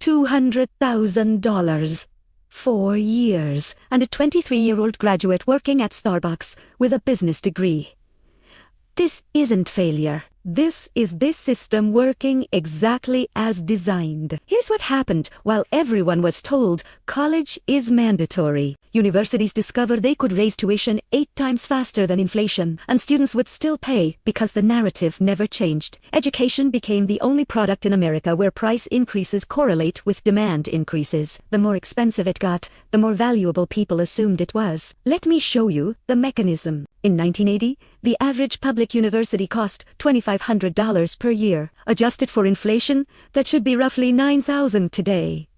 $200,000. 4 years, and a 23-year-old graduate working at Starbucks with a business degree. This isn't failure. This is this system working exactly as designed. Here's what happened while everyone was told college is mandatory. Universities discovered they could raise tuition 8 times faster than inflation, and students would still pay because the narrative never changed. Education became the only product in America where price increases correlate with demand increases. The more expensive it got, the more valuable people assumed it was. Let me show you the mechanism. In 1980, the average public university cost $2,500 per year. Adjusted for inflation, that should be roughly $9,000 today.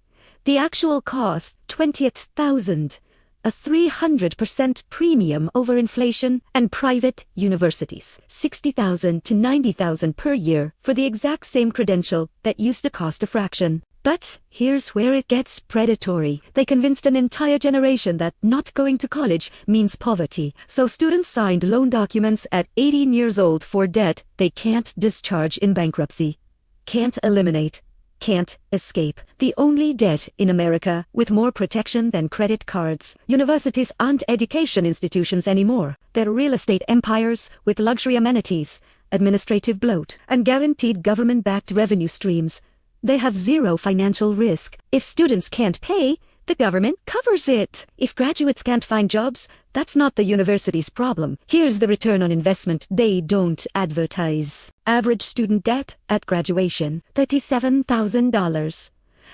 The actual cost, $28,000. A 300% premium over inflation, and private universities, $60,000 to $90,000 per year for the exact same credential that used to cost a fraction. But here's where it gets predatory. They convinced an entire generation that not going to college means poverty. So students signed loan documents at 18 years old for debt they can't discharge in bankruptcy, can't eliminate, can't escape. The only debt in America with more protection than credit cards. Universities aren't education institutions anymore. They're real estate empires with luxury amenities, administrative bloat, and guaranteed government-backed revenue streams. They have zero financial risk. If students can't pay, the government covers it. If graduates can't find jobs, that's not the university's problem. Here's the return on investment they don't advertise. Average student debt at graduation, $37,000.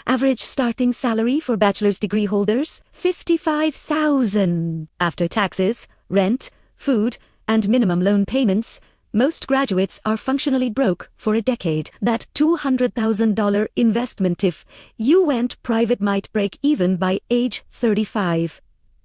Average starting salary for bachelor's degree holders, $55,000. After taxes, rent, food, and minimum loan payments, most graduates are functionally broke for a decade. That $200,000 investment if you went private might break even by age 35.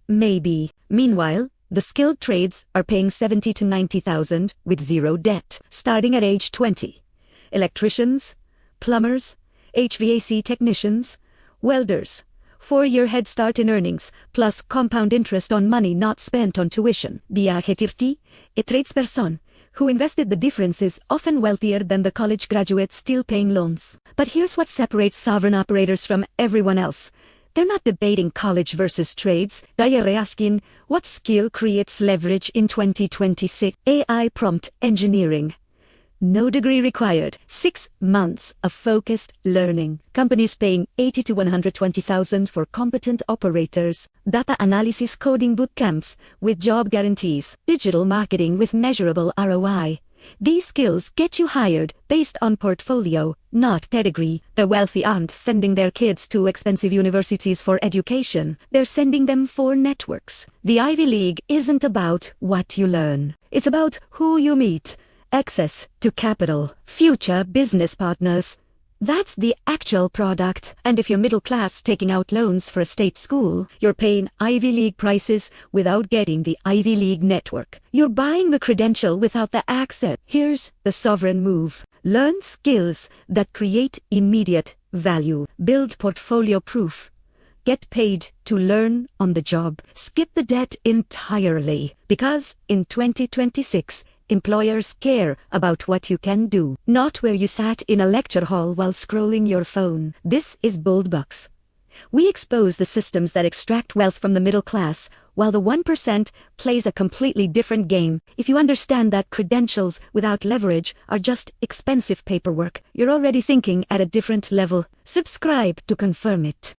Maybe. Meanwhile, the skilled trades are paying $70,000 to $90,000 with zero debt, starting at age 20. Electricians, plumbers, HVAC technicians, welders. 4-year head start in earnings, plus compound interest on money not spent on tuition. Biahetirti, a tradesperson who invested the difference is often wealthier than the college graduate still paying loans. But here's what separates sovereign operators from everyone else. They're not debating college versus trades. They're asking, what skill creates leverage in 2026? AI prompt engineering. No degree required. 6 months of focused learning. Companies paying $80,000 to $120,000 for competent operators. Data analysis coding bootcamps with job guarantees. Digital marketing with measurable ROI. These skills get you hired based on portfolio, not pedigree. The wealthy aren't sending their kids to expensive universities for education. They're sending them for networks. The Ivy League isn't about what you learn. It's about who you meet. Access to capital, future business partners. That's the actual product. And if you're middle class taking out loans for a state school, you're paying Ivy League prices without getting the Ivy League network. You're buying the credential without the access. Here's the sovereign move. Learn skills that create immediate value. Build portfolio proof. Get paid to learn on the job. Skip the debt entirely. Because in 2026, employers care about what you can do, not where you sat in a lecture hall while scrolling your phone. This is Bold Bucks. We expose the systems that extract wealth from the middle class, while the 1% plays a completely different game. If you understand that credentials without leverage are just expensive paperwork, you're already thinking at a different level. Subscribe to confirm it.